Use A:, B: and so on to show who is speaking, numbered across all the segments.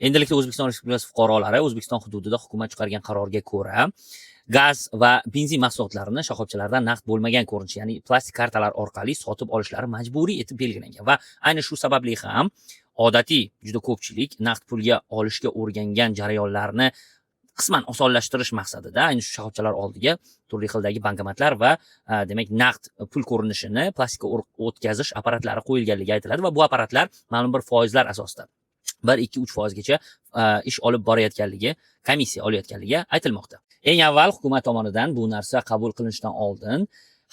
A: Endilikda O'zbekiston Respublikasi fuqarolari O'zbekiston hududida hukumat chiqargan qarorga ko'ra gaz va benzin mahsulotlarini shoxobchalardan naqd bo'lmagan ko'rinishda, ya'ni plastik kartalar orqali sotib olishlari majburiy etib belgilangan va ayni shu sababli ham odatiy juda ko'pchilik naqd pulga olishga o'rgangan jarayonlarni qisman osonlashtirish maqsadida ayni shu shoxobchalar oldiga turli xildagi bankomatlar va demak naqd pul ko'rinishini plastikka o'tkazish apparatlari qo'yilganligi aytiladi va bu apparatlar ma'lum bir foizlar asosida 1-2-3% ish olib borayotganligi, komissiya olayotganligi aytilmoqda. Eng avval hukumat tomonidan bu narsa qabul qilinishidan oldin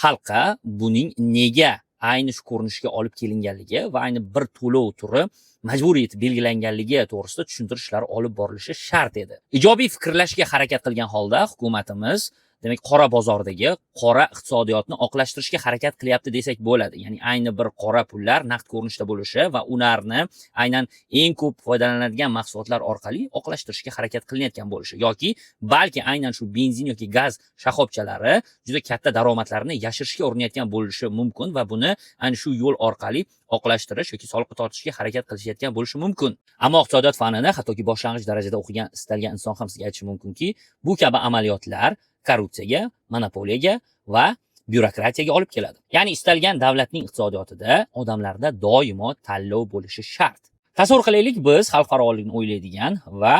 A: xalqqa buning nega ayni shu ko'rinishga olib kelinganligi va ayni bir to'lov turi majburiy etib belgilanganligi to'g'risida tushuntirish ishlari olib borilishi shart edi. Ijobiy fikrlashga harakat qilgan holda hukumatimiz demak qora bozordagi qora iqtisodiyotni oqlashtirishga harakat qilyapti desak bo'ladi. Ya'ni ayni bir qora pullar naqd ko'rinishda bo'lishi va ularni aynan eng ko'p foydalanadigan mahsulotlar orqali oqlashtirishga harakat qilinayotgan bo'lishi yoki balki aynan shu benzin yoki gaz shoxobchalari juda katta daromadlarni yashirishga urinayotgan bo'lishi mumkin va buni ayni shu yo'l orqali oqlashtirish yoki soliqqa tortishga harakat qilishayotgan bo'lishi mumkin. Ammo iqtisodiyot fanini hattoki boshlang'ich darajada o'qigan istalgan inson ham sizga aytishi mumkinki, bu kabi amaliyotlar korrupsiyaga, monopoliyaga va byurokratiyaga olib keladi. Ya'ni istalgan davlatning iqtisodiyotida odamlarda doimo tanlov bo'lishi shart. Tasavvur qilaylik, biz xalqparvarlikni o'ylaydigan va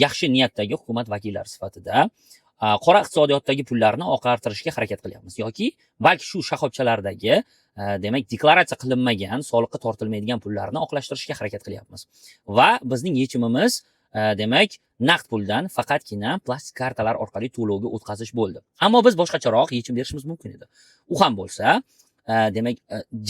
A: yaxshi niyatdagi hukumat vakillari sifatida qora iqtisodiyotdagi pullarni oqartirishga harakat qilyapmiz yoki balki shu shoxobchalardagi demak deklaratsiya qilinmagan, soliqqa tortilmaydigan pullarni oqlashtirishga harakat qilyapmiz. Va bizning yechimimiz demak naqd puldan faqatgina plastik kartalar orqali to'lovga o'tkazish bo'ldi. Ammo biz boshqacharoq yechim berishimiz mumkin edi. U ham bo'lsa, demak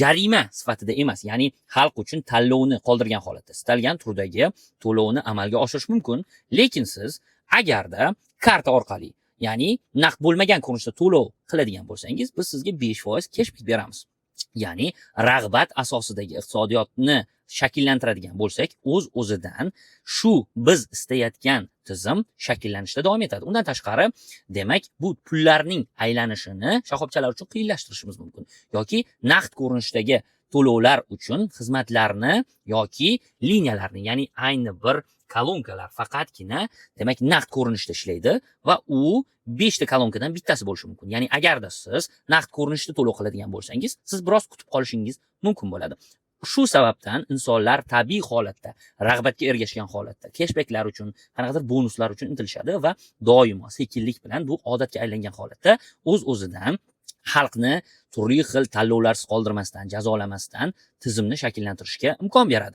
A: jarima sifatida emas, ya'ni xalq uchun tanlovni qoldirgan holatda istalgan turdagi to'lovni amalga oshirish mumkin, lekin siz agarda karta orqali, ya'ni naqd bo'lmagan ko'rinishda to'lov qiladigan bo'lsangiz, biz sizga 5% cashback beramiz. Ya'ni rag'bat asosidagi iqtisodiyotni shakllantiradigan bo'lsak, o'z-o'zidan shu biz istayotgan tizim shakllanishda davom etadi. Undan tashqari, demak, bu pullarning aylanishini shoxobchalar uchun qiyinlashtirishimiz mumkin yoki naqd ko'rinishdagi to'lovlar uchun xizmatlarni yoki liniyalarni, ya'ni ayni bir kolonkalar faqatgina demak naqd ko'rinishda ishlaydi va u 5 ta kolonkadan bittasi bo'lishi mumkin. Ya'ni agarda siz naqd ko'rinishda to'lov qiladigan bo'lsangiz, siz biroz kutib qolishingiz mumkin bo'ladi. Shu sababdan insonlar tabiiy holatda, rag'batga ergashgan holatda cashbacklar uchun, qanaqadir bonuslar uchun intilishadi va doimo sekinlik bilan bu odatga aylangan holatda o'z-o'zidan xalqni turli xil tanlovlarsiz qoldirmasdan, jazolamasdan tizimni shakllantirishga imkon beradi.